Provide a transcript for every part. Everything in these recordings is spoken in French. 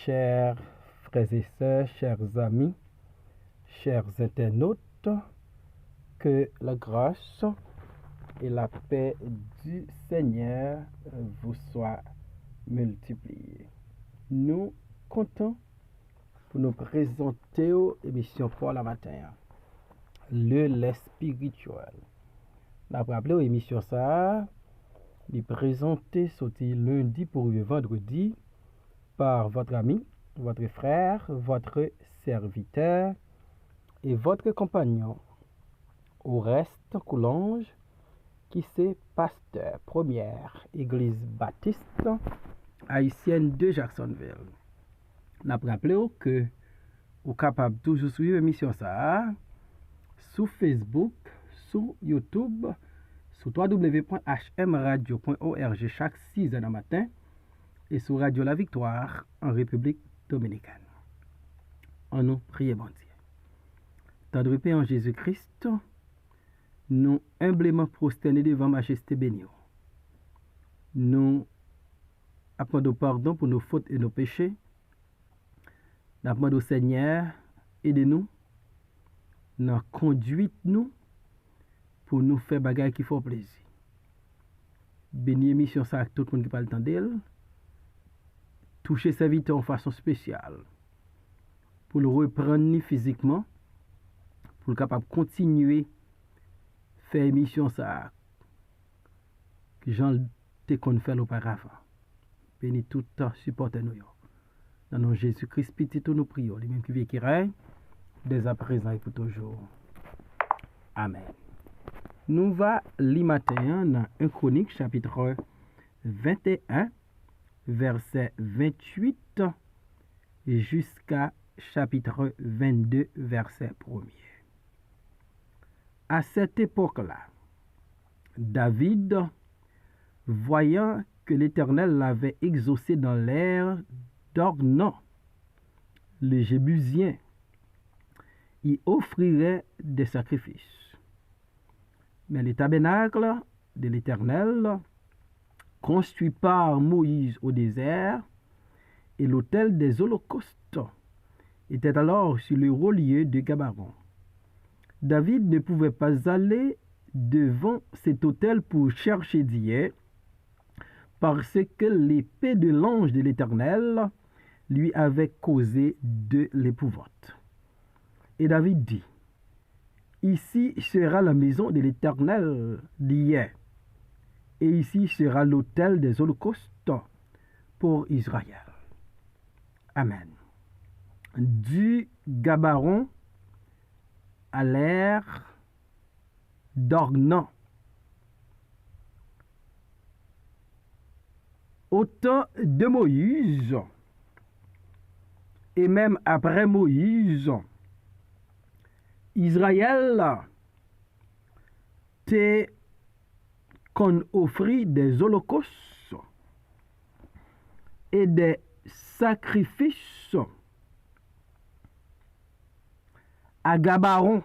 Chers frères et sœurs, chers amis, chers internautes, que la grâce et la paix du Seigneur vous soient multipliées. Nous comptons pour nous présenter aux émissions pour la matin. Le lait spirituel. Nous avons appelé aux émissions ça, les présenter sauter lundi pour le vendredi par votre ami, votre frère, votre serviteur et votre compagnon. Au reste, Coulange, qui c'est pasteur, première église baptiste haïtienne de Jacksonville. Nous avons rappelé que vous êtes capable de toujours suivre l'émission ça sur Facebook, sur YouTube, sur www.hmradio.org chaque 6h du matin et sur Radio La Victoire en République Dominicaine. En nous prions, bon Dieu. Tendre paix en Jésus-Christ, nous humblement prosternés devant Majesté bénie. Nous appelons pardon pour nos fautes et nos péchés. Nous demandons au Seigneur, aidez-nous, nous conduite-nous pour nous faire bagaille qui font plaisir. Béni émission ça avec tout le monde qui parle d'elle. Toucher serviteur en façon spéciale. Pour le reprendre physiquement. Pour le capable continuer faire émission ça. Que Jean te qu'on fait auparavant. Béni tout temps supporter nous. Dans nom Jésus-Christ petit nous prions. Les mêmes qui vivent qui règnent dès à présent et pour toujours. Amen. Nous va li matin dans 1 Chronique chapitre 21 verset 28 jusqu'à chapitre 22 verset 1er. À cette époque-là, David, voyant que l'Éternel l'avait exaucé dans l'air d'Ornan, le Jébusien, y offrirait des sacrifices. Mais le tabernacle de l'Éternel, construit par Moïse au désert, et l'autel des holocaustes était alors sur le haut lieu de Gabaron. David ne pouvait pas aller devant cet autel pour chercher d'hier, parce que l'épée de l'ange de l'Éternel lui avait causé de l'épouvante. Et David dit, ici sera la maison de l'Éternel d'hier, et ici sera l'autel des holocaustes pour Israël. Amen. Du Gabaron à l'ère d'Ornan. Au temps de Moïse, et même après Moïse, Israël t'est qu'on offrit des holocaustes et des sacrifices à Gabaron,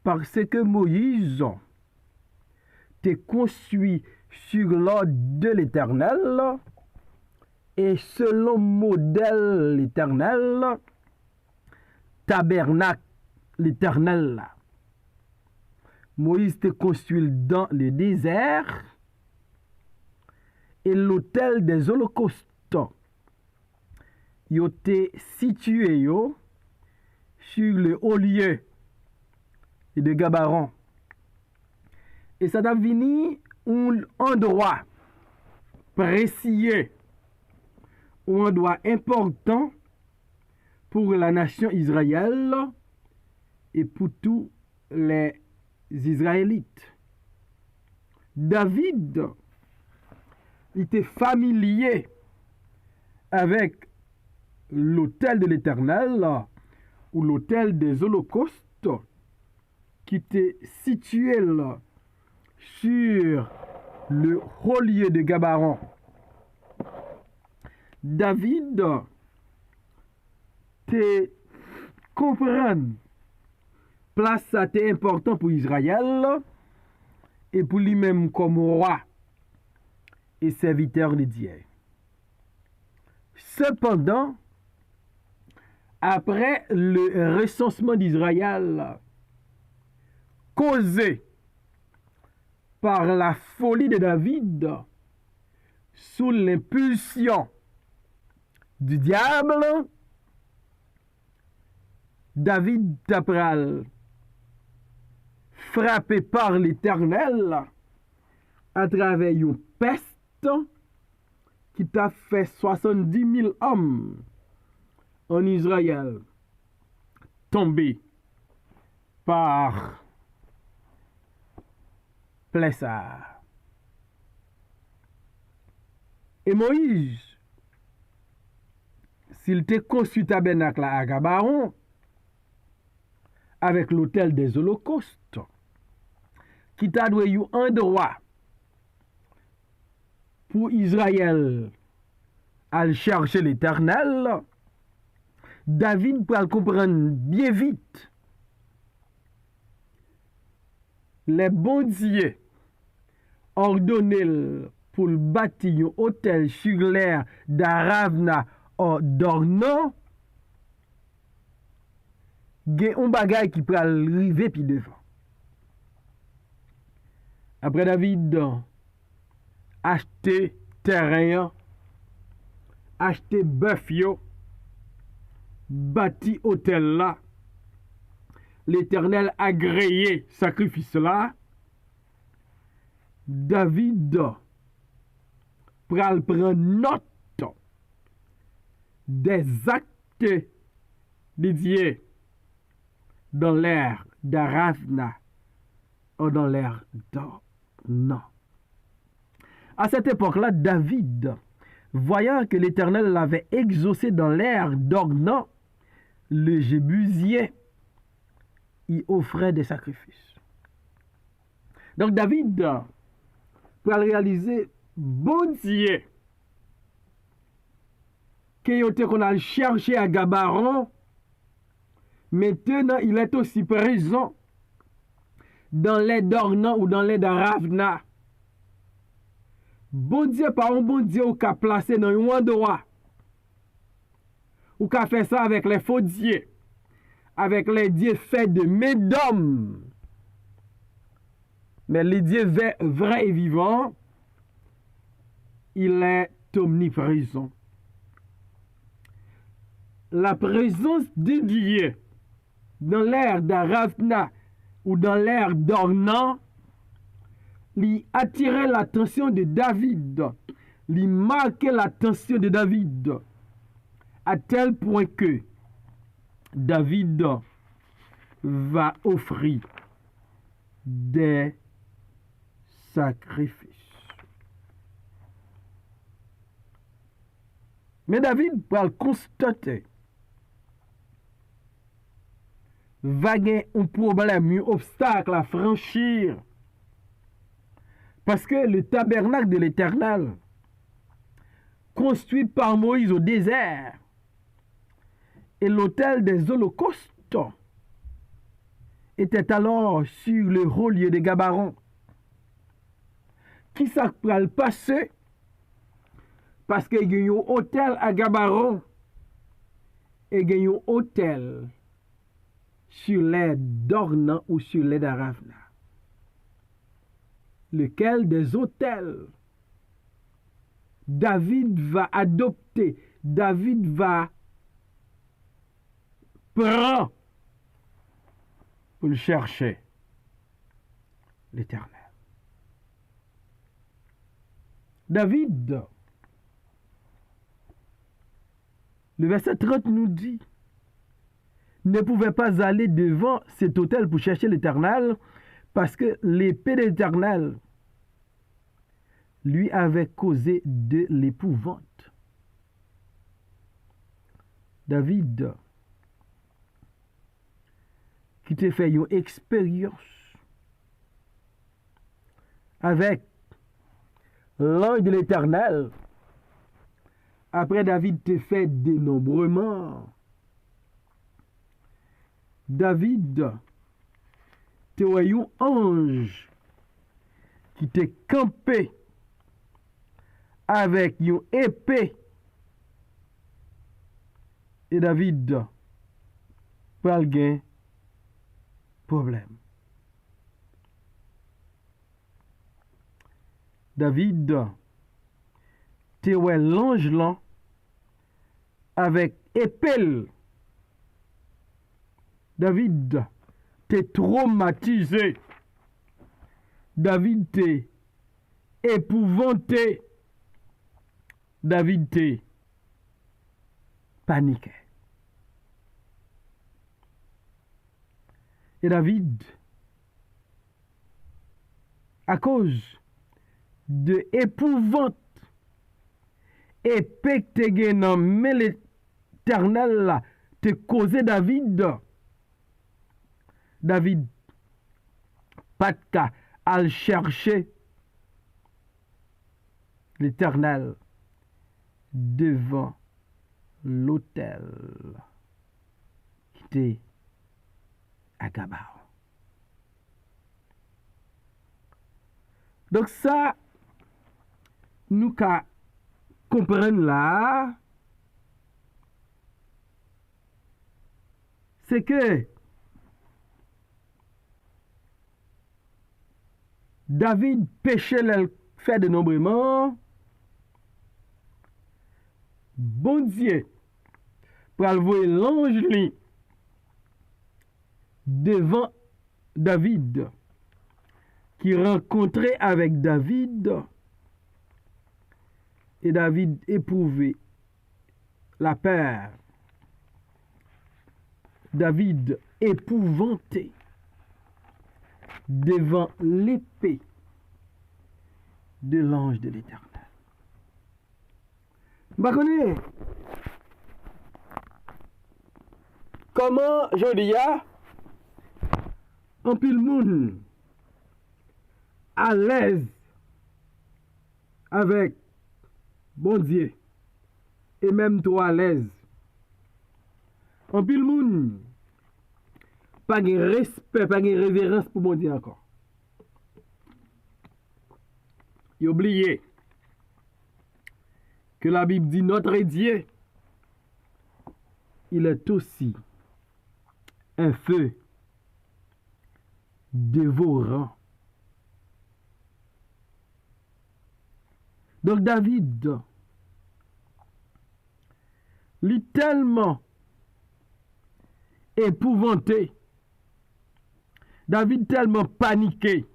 parce que Moïse t'est construit sur l'ordre de l'Éternel et selon modèle l'Éternel, tabernacle l'Éternel. Moïse t'est construit dans le désert et l'autel des holocaustes il était situé sur le haut lieu de Gabaron. Et ça a venu un endroit précieux, un endroit important pour la nation Israël et pour tous les Israélites. David était familier avec l'autel de l'Éternel ou l'autel des holocaustes qui était situé là, sur le haut lieu de Gabaron. David te comprendre place ça était important pour Israël et pour lui-même comme roi et serviteur de Dieu. Cependant, après le recensement d'Israël causé par la folie de David sous l'impulsion du diable, David tapral frappé par l'Éternel à travers une peste qui t'a fait 70 000 hommes en Israël tombés par Plessar. Et Moïse, s'il te conçu tabernacle à Gabaron, avec l'autel des holocaustes, qui t'a donné un droit pour Israël à chercher l'Éternel, David peut le comprendre bien vite. Les bons dieux ordonnent pour le bâtir un hôtel sur l'air d'Aravna ou d'Ornon, il y a un bagage qui peut arriver puis devant. Après David acheter terrain, acheter bœuf, bâti hôtel là, l'Éternel agréé sacrifice là, David pral prendre note des actes dédiés dans l'ère d'Aravna ou dans l'ère d'Ornon. À cette époque-là, David, voyant que l'Éternel l'avait exaucé dans l'ère d'Ornon, le Jébusien y offrait des sacrifices. Donc David, pour réaliser bon Dieu, qu'on a cherché à Gabaron, maintenant il est aussi présent dans les d'Ornon ou dans les d'Aravna. Bon Dieu, par un bon Dieu, ou qu'a placé dans un endroit, ou qu'a fait ça avec les faux dieux, avec les dieux faits de médom. Mais les dieux vrais et vivants, il est omniprésent. La présence de Dieu dans l'ère d'Aravna ou dans l'ère d'Ornon, lui attirait l'attention de David, lui marquait l'attention de David, à tel point que David va offrir des sacrifices. Mais David va constater va gagner un problème, un obstacle à franchir. Parce que le tabernacle de l'Éternel, construit par Moïse au désert, et l'autel des holocaustes, était alors sur le haut lieu de Gabaron. Qui ça peut le passer? Parce qu'il y a un hôtel à Gabaron et il y a un hôtel sur les d'Ornon ou sur les d'Aravna. Lequel des hôtels David va adopter, David va prendre pour le chercher l'Éternel. David, le verset 30 nous dit, ne pouvait pas aller devant cet autel pour chercher l'Éternel, parce que l'épée de l'Éternel lui avait causé de l'épouvante. David, qui t'a fait une expérience avec l'ange de l'Éternel, après David t'a fait dénombrement. David, tu as un ange qui t'est campé avec une épée Et David pral gen problème. David te wè l'ange lan avec épelle. David te traumatisé. David te épouvanté. David te paniqué. Et David, à cause de épouvante épée que te gen nan men l'Éternel la, te causé David. David pat ka al chercher l'Éternel devant l'autel qui était à Gabaon. Donc ça, nous ka comprendre là, c'est que David péchait, fait de nombreux morts. Bon Dieu, pour envoyer l'ange li devant David, qui rencontrait avec David, et David éprouvait la peur. David épouvanté devant l'épée de l'ange de l'Éternel. Bakone, comment je dis en pile moun à l'aise avec bon Dieu et même toi à l'aise. En pile moun pas de respect, pas de révérence pour bon Dieu encore. Et oubliez que la Bible dit notre Dieu, il est aussi un feu dévorant. Donc David, il est tellement épouvanté, David tellement paniqué,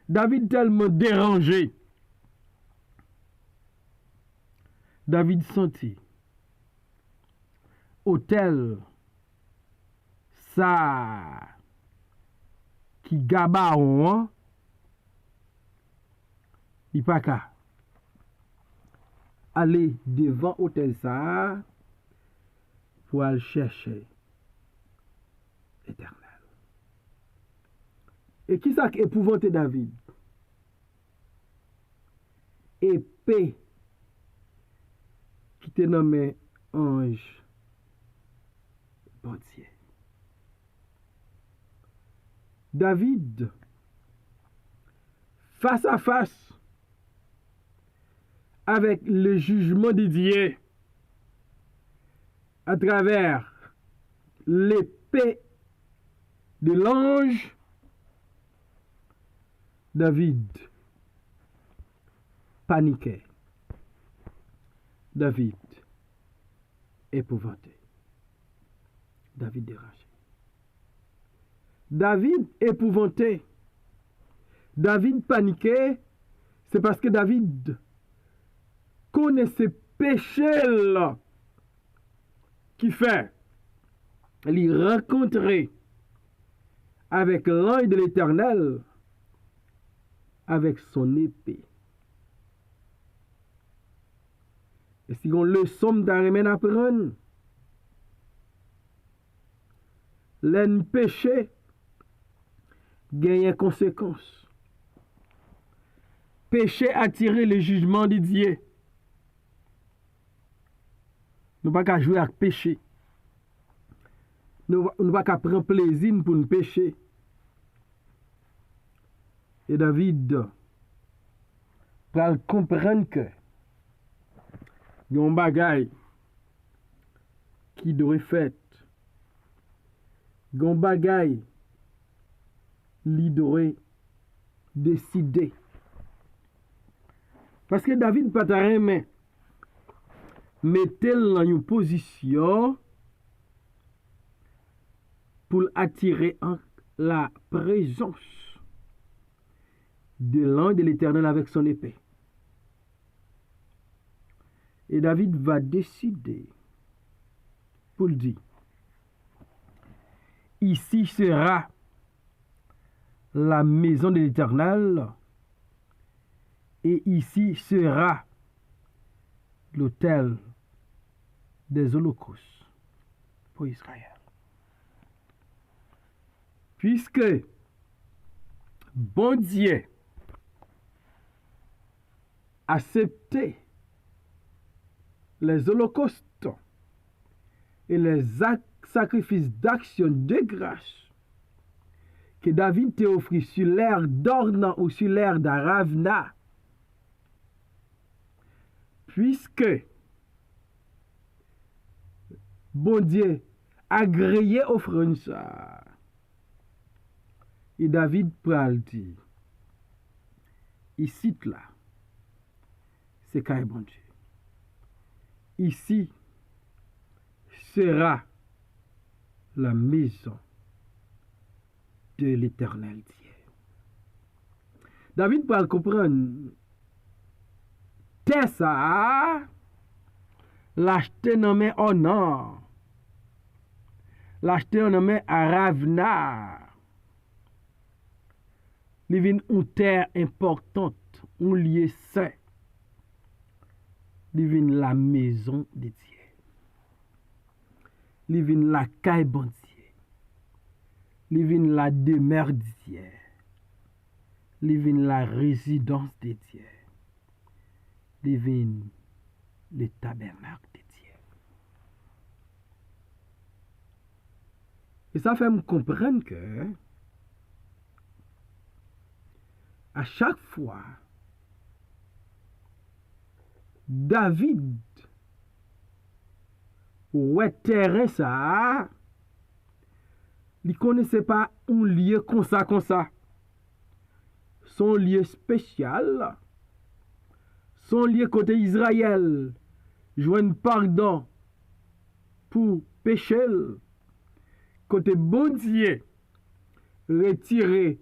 David tellement dérangé, David sentit autel ça qui Gabaon, il pas qu'à aller devant autel ça pour aller chercher l'Éternel. Et qui ça qui épouvanté David? Épée qui te nommé ange bon Dieu. David, face à face avec le jugement de Dieu à travers l'épée de l'ange, David paniquait. David épouvanté. David dérangé. David épouvanté. David paniqué. C'est parce que David connaissait péché qui fait. Il rencontrer avec l'ange de l'Éternel avec son épée. Et si on le somme d'arremen apprendre, l'en péché gagne conséquence. Péché attire le jugement de Dieu. Nous ne pouvons pas jouer avec péché. Nous ne pouvons pas prendre plaisir pour nous pécher. Et David va comprendre que yon bagay qui doit fait. Gon bagay li doit décider. Parce que David pas ta remet mettel dans une position pour attirer la présence de l'ange de l'Éternel avec son épée. Et David va décider pour le dire, ici sera la maison de l'Éternel et ici sera l'autel des holocaustes pour Israël. Puisque bon Dieu accepté les holocaustes et les sacrifices d'action de grâce que David t'a offert sur l'air d'Ornan ou sur l'air d'Aravna, puisque bon Dieu agréé offrande ça, et David pral dit, ici là, c'est quand bon Dieu. Ici sera la maison de l'Éternel Dieu. David peut comprendre ça, l'acheter nommé Onan, l'acheter nommé Aravna. Il vient une terre importante, un lieu saint. Il vient la maison de Dieu. Il vient la caille bon Dieu. Il vient la demeure de Dieu. Il vient la résidence de Dieu. Il vient le tabernacle de Dieu. Et ça fait me comprendre que à chaque fois, David ouais terrain ça, il ne connaissait pas un lieu comme ça. Son lieu spécial, son lieu côté Israël, joindre pardon pour péché, côté bon Dieu, retirer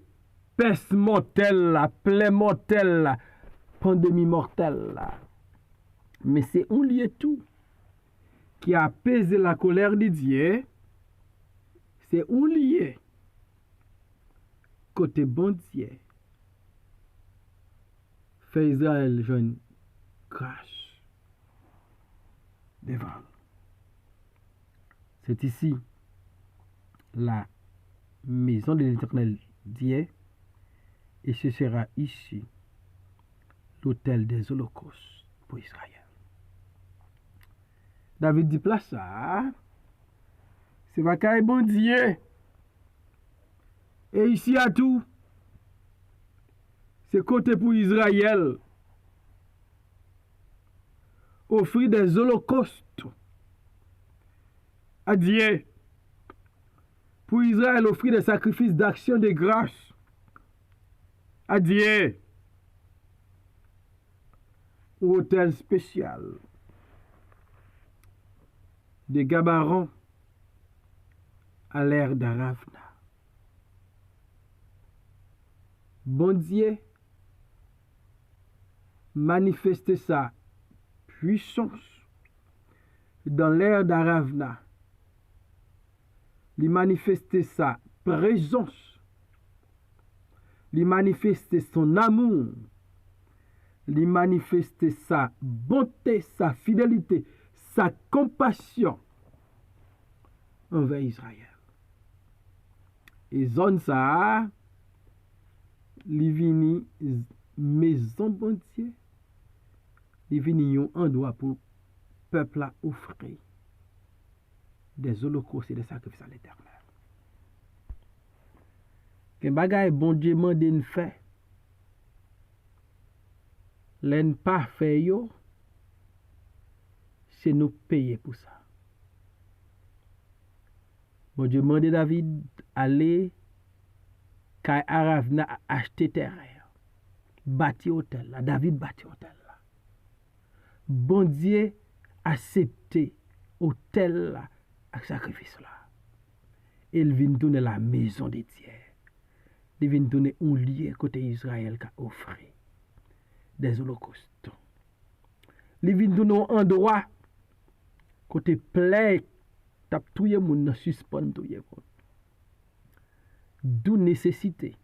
peste mortelle, la plaie mortelle, la pandémie mortelle. Là. Mais c'est un lieu tout qui a apaisé la colère de Dieu. C'est un lieu côté bon Dieu. Fait Israël jeune crash devant. C'est ici la maison de l'Éternel Dieu. Et ce sera ici l'autel des holocaustes pour Israël. David dit place ça, c'est pas qu'un bon Dieu. Et ici à tout, c'est côté pour Israël. Offrir des holocaustes à Dieu. Pour Israël, offrir des sacrifices d'action de grâce à Dieu. Ou hôtel spécial de Gabaron à l'ère d'Aravna. Bon Dieu manifeste sa puissance dans l'ère d'Aravna. Il manifeste sa présence. Il manifeste son amour. Il manifeste sa bonté, sa fidélité, sa compassion envers Israël. Et zone ça, li vini maison bon Dieu, li vini yon endroit pour peuple à offrir des holocaustes et des sacrifices à l'Éternel. Ken bagay bon Dieu mande n fait, l'en pas fait yo, c'est nous payer pour ça. Bon Dieu demandé David aller kay Aravna acheter terre. Bâti hôtel là. David bâti hôtel là. Bon Dieu accepté hôtel là avec sacrifice là. Il vient tourner la maison de Dieu. Il vient tourner un lieu côté Israël qui a offert des holocaustes. Il vient tourner un endroit côté plein tap touye moun nan suspend touye moun. D'où nécessité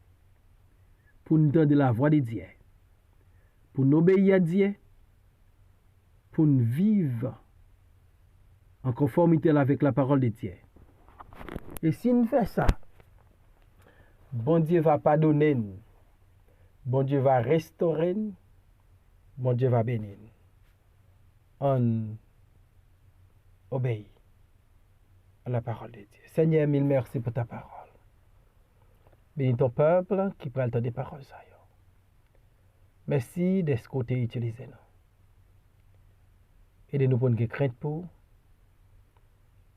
pour nous entendre la voix de Dieu, pour nous obéir à Dieu, pour nous vivre en conformité avec la parole de Dieu. Et si nous faisons ça, bon Dieu va pardonner, bon Dieu va restaurer, bon Dieu va bénir. On obéit à la parole de Dieu. Seigneur, mille merci pour ta parole. Bénis ton peuple qui prend le temps des paroles. Merci de ce côté utilisé. Aidez-nous pour nous craindre pour.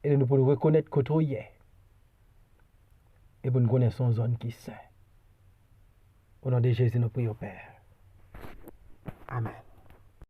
Aidez-nous pour nous reconnaître qu'on est. Et pour nous connaître son zone qui est saint. Au nom de Jésus, nous prions, Père. Amen.